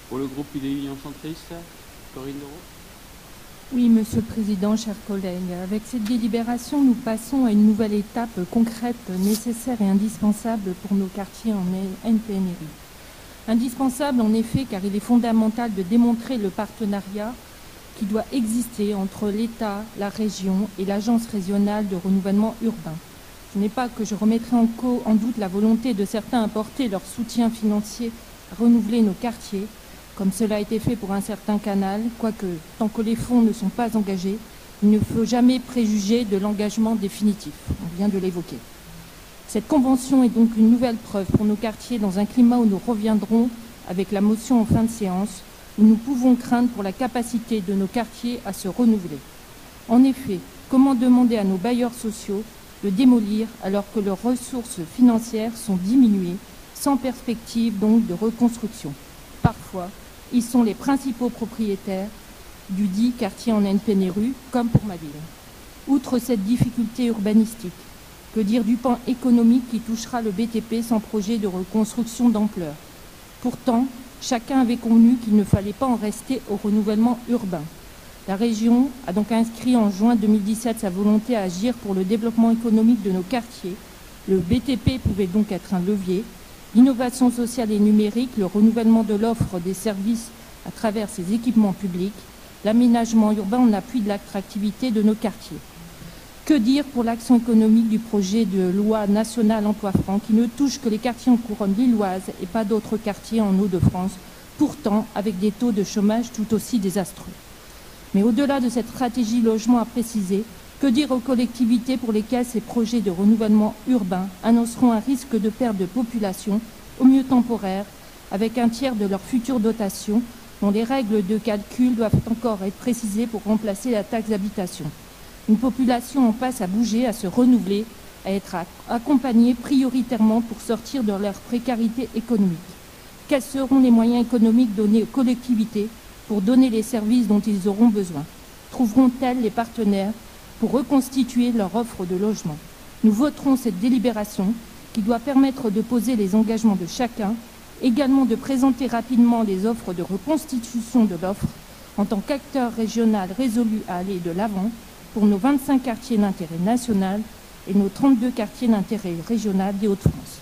Pour le groupe Union centriste, Corinne Leroux. Oui, Monsieur le Président, chers collègues, avec cette délibération, nous passons à une nouvelle étape concrète, nécessaire et indispensable pour nos quartiers en NPNRU. Indispensable en effet, car il est fondamental de démontrer le partenariat qui doit exister entre l'État, la région et l'Agence régionale de renouvellement urbain. Ce n'est pas que je remettrai en doute la volonté de certains apporter leur soutien financier à renouveler nos quartiers, comme cela a été fait pour un certain canal, quoique, tant que les fonds ne sont pas engagés, il ne faut jamais préjuger de l'engagement définitif. On vient de l'évoquer. Cette convention est donc une nouvelle preuve pour nos quartiers dans un climat où nous reviendrons avec la motion en fin de séance, où nous pouvons craindre pour la capacité de nos quartiers à se renouveler. En effet, comment demander à nos bailleurs sociaux de démolir alors que leurs ressources financières sont diminuées, sans perspective donc de reconstruction? Parfois, ils sont les principaux propriétaires du dit quartier en NPNRU, comme pour ma ville. Outre cette difficulté urbanistique, que dire du pan économique qui touchera le BTP sans projet de reconstruction d'ampleur? Pourtant, chacun avait convenu qu'il ne fallait pas en rester au renouvellement urbain. La région a donc inscrit en juin 2017 sa volonté à agir pour le développement économique de nos quartiers. Le BTP pouvait donc être un levier. L'innovation sociale et numérique, le renouvellement de l'offre des services à travers ces équipements publics, l'aménagement urbain en appui de l'attractivité de nos quartiers. Que dire pour l'action économique du projet de loi nationale emploi franc qui ne touche que les quartiers en couronne lilloise et pas d'autres quartiers en Hauts-de-France, pourtant avec des taux de chômage tout aussi désastreux. Mais au-delà de cette stratégie logement à préciser, que dire aux collectivités pour lesquelles ces projets de renouvellement urbain annonceront un risque de perte de population, au mieux temporaire, avec un tiers de leur future dotation, dont les règles de calcul doivent encore être précisées pour remplacer la taxe d'habitation. Une population en passe à bouger, à se renouveler, à être accompagnée prioritairement pour sortir de leur précarité économique. Quels seront les moyens économiques donnés aux collectivités pour donner les services dont ils auront besoin? Trouveront-elles les partenaires pour reconstituer leur offre de logement? Nous voterons cette délibération qui doit permettre de poser les engagements de chacun, également de présenter rapidement les offres de reconstitution de l'offre en tant qu'acteur régional résolu à aller de l'avant pour nos 25 quartiers d'intérêt national et nos 32 quartiers d'intérêt régional des Hauts-de-France.